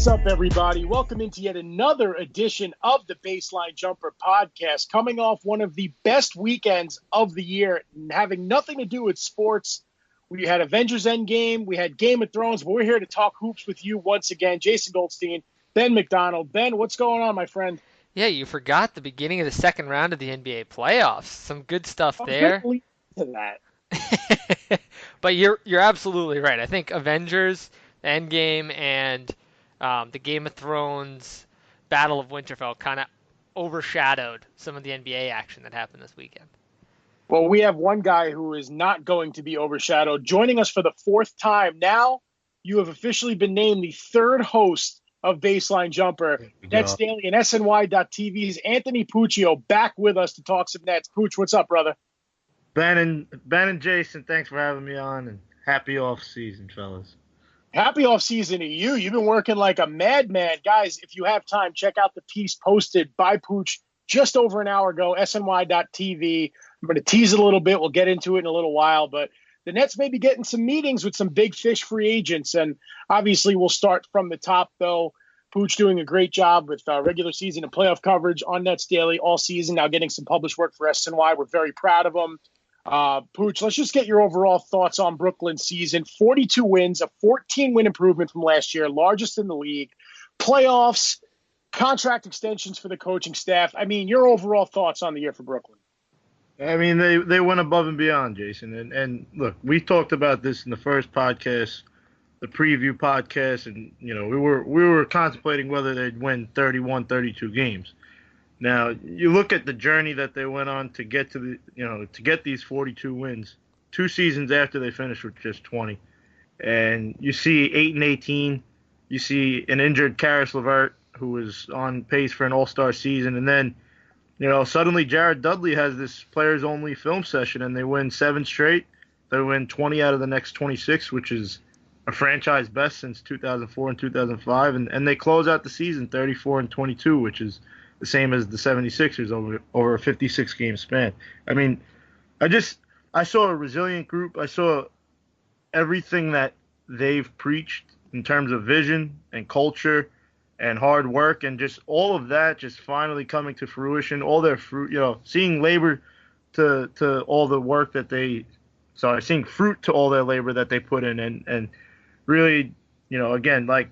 What's up, everybody? Welcome into yet another edition of the Baseline Jumper podcast, coming off one of the best weekends of the year, having nothing to do with sports. We had Avengers Endgame, we had Game of Thrones, but we're here to talk hoops with you once again. Jason Goldstein, Ben McDonald. Ben, what's going on, my friend? Yeah, you forgot the beginning of the second round of the NBA playoffs. Some good stuff I was going there. to lead to that. But you're absolutely right. I think Avengers, Endgame, and the Game of Thrones Battle of Winterfell kind of overshadowed some of the NBA action that happened this weekend. Well, we have one guy who is not going to be overshadowed. Joining us for the fourth time. Now, you have officially been named the third host of Baseline Jumper. Nets Daily and SNY.TV's Anthony Puccio back with us to talk some Nets. Pooch, what's up, brother? Ben and Jason, thanks for having me on, and happy off season, fellas. Happy off season to you. You've been working like a madman. Guys, if you have time, check out the piece posted by Pooch just over an hour ago, SNY.TV. I'm going to tease it a little bit. We'll get into it in a little while, but the Nets may be getting some meetings with some big fish free agents, and obviously we'll start from the top, though. Pooch doing a great job with regular season and playoff coverage on Nets Daily all season, now getting some published work for SNY. We're very proud of him. Pooch, let's just get your overall thoughts on Brooklyn's season. 42 wins, a 14-win improvement from last year, largest in the league. Playoffs, contract extensions for the coaching staff. I mean, your overall thoughts on the year for Brooklyn. I mean, they went above and beyond, Jason. And look, we talked about this in the first podcast, the preview podcast, and we were contemplating whether they'd win 31, 32 games. Now, you look at the journey that they went on to get to to get these 42 wins, 2 seasons after they finished with just 20. And you see 8-18, you see an injured Karis LeVert who was on pace for an all-star season, and then suddenly Jared Dudley has this players-only film session, and they win 7 straight. They win 20 out of the next 26, which is a franchise best since 2004 and 2005. And they close out the season 34-22, which is the same as the 76ers over a 56-game span. I mean, I saw a resilient group. I saw everything that they've preached in terms of vision and culture and hard work, and just all of that just finally coming to fruition. All their fruit, seeing labor to all the work that seeing fruit to all their labor that they put in, and really, again, like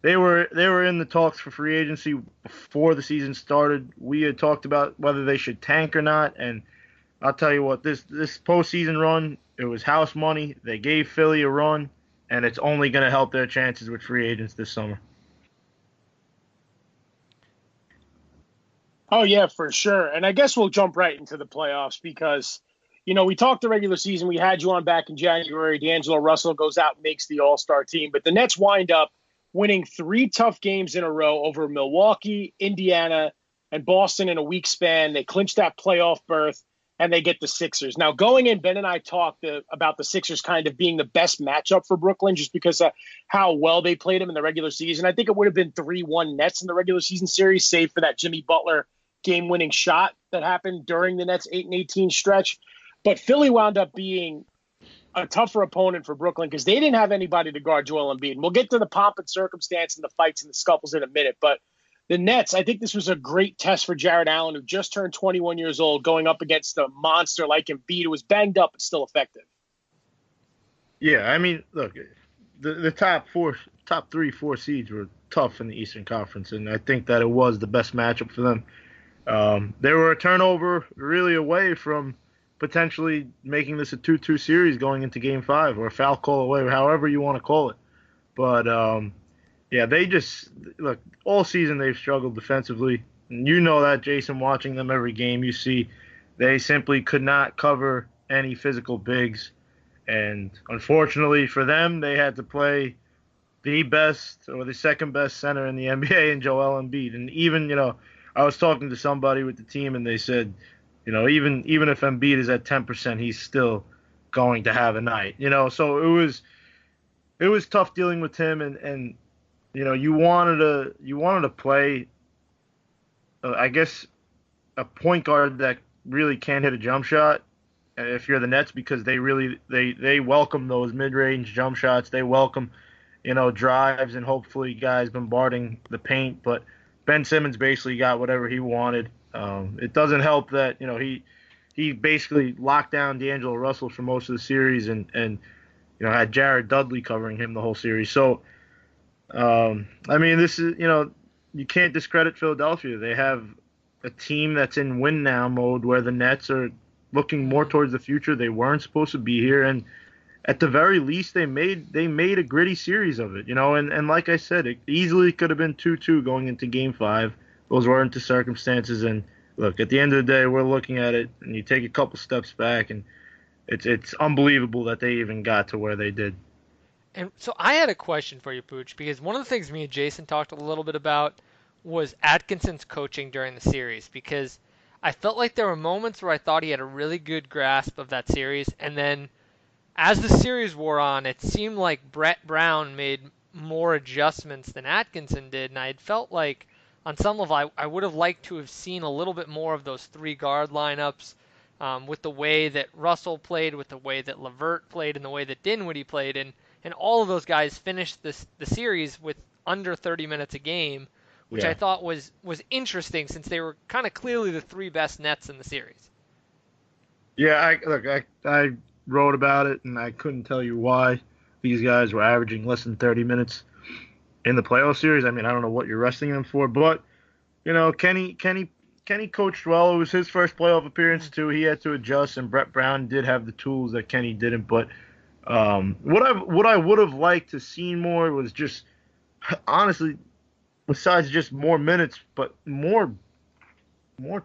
they were in the talks for free agency before the season started. We had talked about whether they should tank or not, and I'll tell you what, this postseason run, it was house money. They gave Philly a run, and it's only going to help their chances with free agents this summer. Oh, yeah, for sure. And I guess we'll jump right into the playoffs because, we talked the regular season. We had you on back in January. D'Angelo Russell goes out and makes the All-Star team. But the Nets wind up winning 3 tough games in a row over Milwaukee, Indiana, and Boston in a week span. They clinch that playoff berth, and they get the Sixers. Now, going in, Ben and I talked about the Sixers kind of being the best matchup for Brooklyn just because of how well they played them in the regular season. I think it would have been 3-1 Nets in the regular season series, save for that Jimmy Butler game-winning shot that happened during the Nets 8-18 stretch. But Philly wound up being a tougher opponent for Brooklyn because they didn't have anybody to guard Joel Embiid. And we'll get to the pomp and circumstance and the fights and the scuffles in a minute. But the Nets, I think this was a great test for Jared Allen, who just turned 21 years old, going up against a monster like Embiid, who was banged up but still effective. Yeah, I mean, look, the top 3, 4 seeds were tough in the Eastern Conference, and I think that it was the best matchup for them. They were a turnover really away from potentially making this a 2-2 series going into Game 5, or a foul call away, or however you want to call it. But, they just – look, all season they've struggled defensively. And you know that, Jason, watching them every game. You see they simply could not cover any physical bigs. And unfortunately for them, they had to play the best or the second best center in the NBA in Joel Embiid. And even, I was talking to somebody with the team, and they said, even if Embiid is at 10%, he's still going to have a night. So it was tough dealing with him, and you wanted to play, I guess, a point guard that really can't hit a jump shot. If you're the Nets, because they welcome those mid-range jump shots, they welcome drives and hopefully guys bombarding the paint. But Ben Simmons basically got whatever he wanted. It doesn't help that he basically locked down D'Angelo Russell for most of the series and had Jared Dudley covering him the whole series. So I mean, this is you can't discredit Philadelphia. They have a team that's in win now mode where the Nets are looking more towards the future. They weren't supposed to be here, and at the very least, they made a gritty series of it, And like I said, it easily could have been 2-2 going into Game 5. Those weren't the circumstances. And look, at the end of the day, we're looking at it, and you take a couple steps back, and it's unbelievable that they even got to where they did. And so I had a question for you, Pooch, because one of the things me and Jason talked a little bit about was Atkinson's coaching during the series, because I felt like there were moments where I thought he had a really good grasp of that series, and then as the series wore on, it seemed like Brett Brown made more adjustments than Atkinson did, and I had felt like on some level I would have liked to have seen a little bit more of those three guard lineups with the way that Russell played, with the way that LeVert played, and the way that Dinwiddie played, and all of those guys finished the series with under 30 minutes a game, which I thought was interesting since they were kind of clearly the three best Nets in the series. Yeah, I wrote about it, and I couldn't tell you why these guys were averaging less than 30 minutes in the playoff series. I mean, I don't know what you're resting them for, but Kenny coached well. It was his first playoff appearance too. He had to adjust, and Brett Brown did have the tools that Kenny didn't. But what I would have liked to see more was just, honestly, besides just more minutes, but more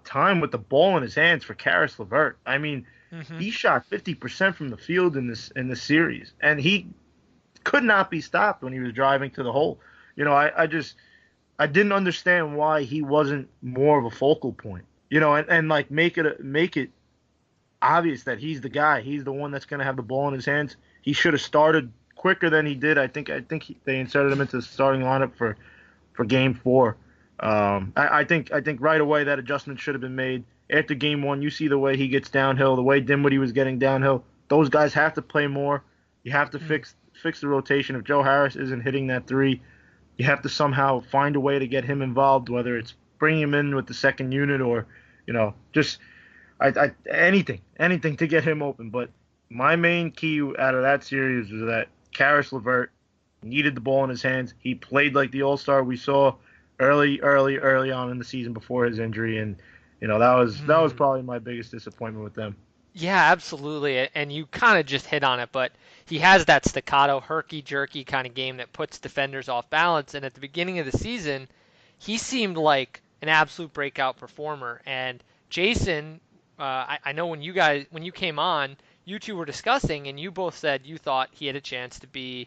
time with the ball in his hands for Karis LeVert. I mean, he shot 50% from the field in this series, and he could not be stopped when he was driving to the hole. I didn't understand why he wasn't more of a focal point. And like make it obvious that he's the guy. He's the one that's going to have the ball in his hands. He should have started quicker than he did. I think they inserted him into the starting lineup for Game 4. I think right away that adjustment should have been made. After Game 1, you see the way he gets downhill, the way Dinwiddie was getting downhill. Those guys have to play more. You have to fix the rotation. If Joe Harris isn't hitting that three, you have to somehow find a way to get him involved, whether it's bringing him in with the second unit or, just anything to get him open. But my main key out of that series was that Karis LeVert needed the ball in his hands. He played like the All-Star we saw early on in the season before his injury, and that was probably my biggest disappointment with them. Yeah, absolutely, and you kind of just hit on it, but he has that staccato, herky-jerky kind of game that puts defenders off balance, and at the beginning of the season, he seemed like an absolute breakout performer, and Jason, I know when you came on, you two were discussing, and you both said you thought he had a chance to be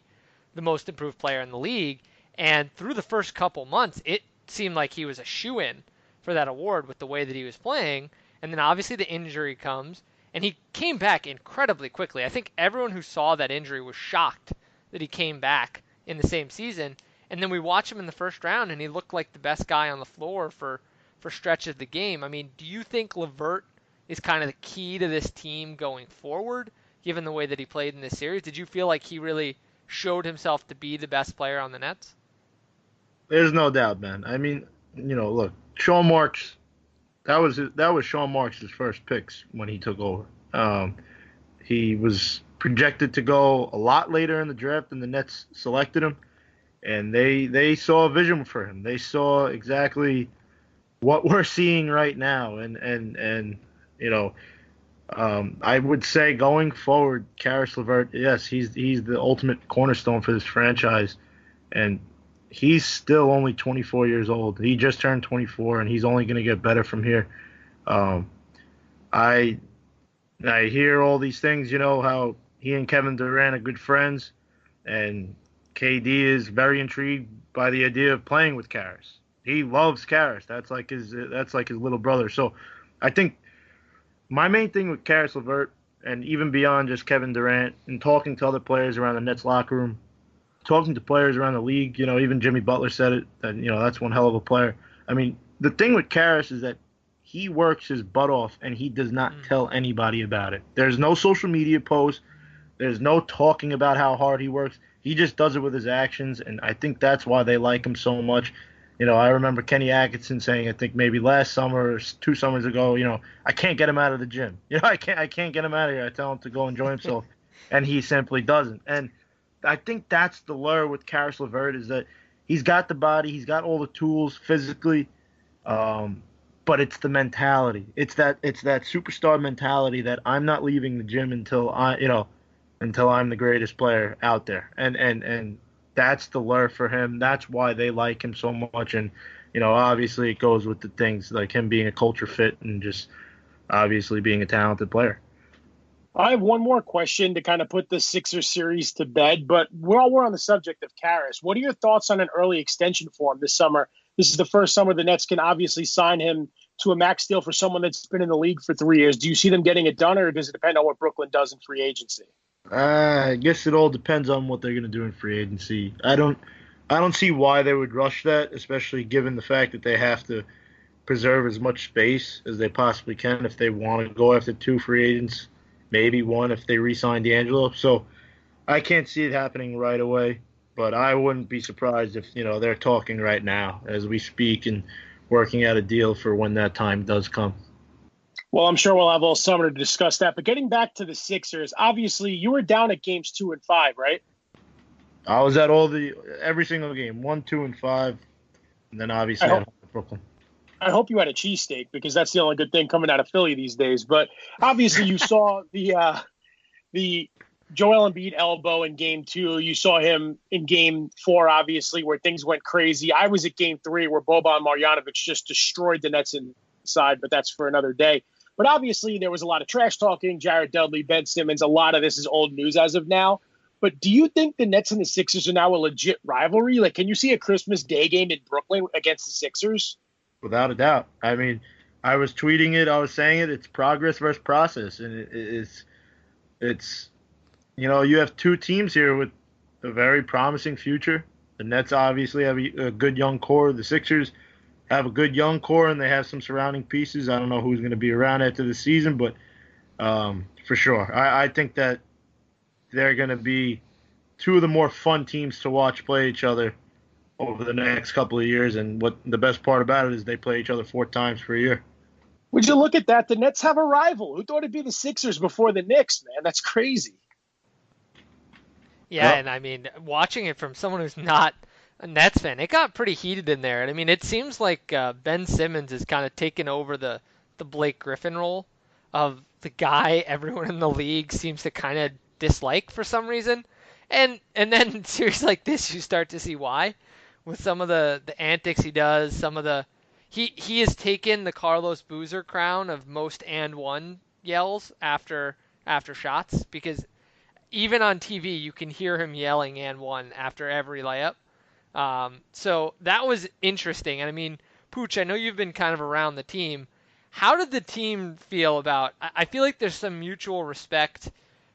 the most improved player in the league, and through the first couple months, it seemed like he was a shoo-in for that award with the way that he was playing, and then obviously the injury comes, and he came back incredibly quickly. I think everyone who saw that injury was shocked that he came back in the same season. And then we watch him in the first round, and he looked like the best guy on the floor for stretches of the game. I mean, do you think LeVert is kind of the key to this team going forward, given the way that he played in this series? Did you feel like he really showed himself to be the best player on the Nets? There's no doubt, man. I mean, look, Sean Marks. That was Sean Marks' first picks when he took over. He was projected to go a lot later in the draft than the Nets selected him, and they saw a vision for him. They saw exactly what we're seeing right now, and I would say going forward, Karis LeVert, yes, he's the ultimate cornerstone for this franchise, and he's still only 24 years old. He just turned 24, and he's only going to get better from here. I hear all these things, how he and Kevin Durant are good friends, and KD is very intrigued by the idea of playing with Karis. He loves Karis. That's like his little brother. So I think my main thing with Karis LeVert, and even beyond just Kevin Durant, and talking to other players around the Nets locker room, talking to players around the league, even Jimmy Butler said it, that, that's one hell of a player. I mean, the thing with Karis is that he works his butt off, and he does not tell anybody about it. There's no social media posts. There's no talking about how hard he works. He just does it with his actions, and I think that's why they like him so much. I remember Kenny Atkinson saying, I think maybe last summer or 2 summers ago, I can't get him out of the gym. I can't get him out of here. I tell him to go enjoy himself, and he simply doesn't. And I think that's the lure with Karis LeVert is that he's got the body, he's got all the tools physically, but it's the mentality. It's that superstar mentality that I'm not leaving the gym until I'm the greatest player out there. And that's the lure for him. That's why they like him so much. And obviously it goes with the things like him being a culture fit and just obviously being a talented player. I have one more question to kind of put the Sixers series to bed, but while we're on the subject of Karis, what are your thoughts on an early extension for him this summer? This is the first summer the Nets can obviously sign him to a max deal for someone that's been in the league for 3 years. Do you see them getting it done, or does it depend on what Brooklyn does in free agency? I guess it all depends on what they're going to do in free agency. I don't see why they would rush that, especially given the fact that they have to preserve as much space as they possibly can if they want to go after 2 free agents, maybe 1 if they re-sign D'Angelo. So I can't see it happening right away, but I wouldn't be surprised if they're talking right now as we speak and working out a deal for when that time does come. Well, I'm sure we'll have all summer to discuss that. But getting back to the Sixers, obviously you were down at games 2 and 5, right? I was at every single game, 1, 2, and 5, and then obviously at Brooklyn. I hope you had a cheesesteak because that's the only good thing coming out of Philly these days. But obviously you saw the Joel Embiid elbow in game 2. You saw him in game 4, obviously, where things went crazy. I was at game 3 where Boban Marjanovic just destroyed the Nets inside, but that's for another day. But obviously there was a lot of trash talking, Jared Dudley, Ben Simmons. A lot of this is old news as of now. But do you think the Nets and the Sixers are now a legit rivalry? Like, can you see a Christmas Day game in Brooklyn against the Sixers? Without a doubt. I mean, I was tweeting it. I was saying it. It's progress versus process. And it's you have 2 teams here with a very promising future. The Nets obviously have a good young core. The Sixers have a good young core, and they have some surrounding pieces. I don't know who's going to be around after the season, but for sure. I think that they're going to be 2 of the more fun teams to watch play each other over the next couple of years. And what the best part about it is they play each other 4 times per year. Would you look at that? The Nets have a rival. Who thought it'd be the Sixers before the Knicks, man? That's crazy. Yeah, and I mean, watching it from someone who's not a Nets fan, it got pretty heated in there. And I mean, it seems like Ben Simmons is kind of taken over the Blake Griffin role of the guy everyone in the league seems to kind of dislike for some reason. And then in series like this, you start to see why, with some of the antics he does, some of the he has taken the Carlos Boozer crown of most and one yells after shots, because even on TV you can hear him yelling and one after every layup. So that was interesting. And I mean, Pooch, I know you've been kind of around the team. How did the team feel about? I feel like there's some mutual respect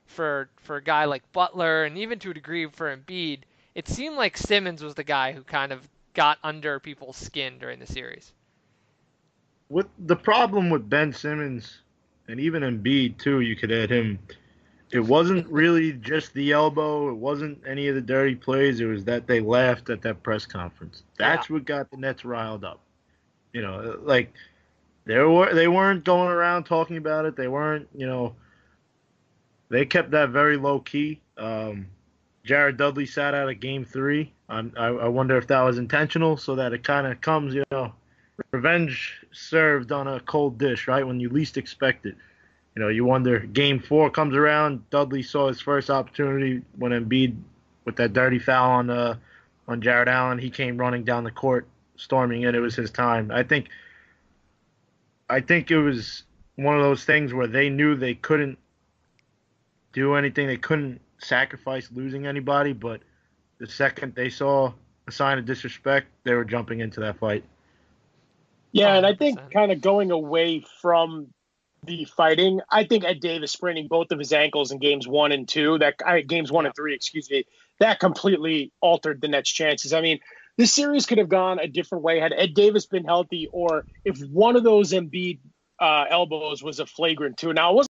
for a guy like Butler, and even to a degree for Embiid. It seemed like Simmons was the guy who kind of got under people's skin during the series. With the problem with Ben Simmons and even Embiid too, you could add him. It wasn't really just the elbow. It wasn't any of the dirty plays. It was that they laughed at that press conference. That's what got the Nets riled up. Like they weren't going around talking about it. They weren't, they kept that very low key. Jared Dudley sat out of game 3. I wonder if that was intentional so that it kind of comes, revenge served on a cold dish, right? When you least expect it. You wonder, game 4 comes around, Dudley saw his first opportunity when Embiid, with that dirty foul on Jared Allen, he came running down the court, storming in. It was his time. I think it was one of those things where they knew they couldn't do anything. They couldn't sacrifice losing anybody, but the second they saw a sign of disrespect, they were jumping into that fight. Yeah, and I think kind of going away from the fighting, I think Ed Davis spraining both of his ankles in games 1 and 2, games 1 and 3, that completely altered the Nets' chances. I mean, this series could have gone a different way had Ed Davis been healthy, or if one of those Embiid elbows was a flagrant 2. Now, it wasn't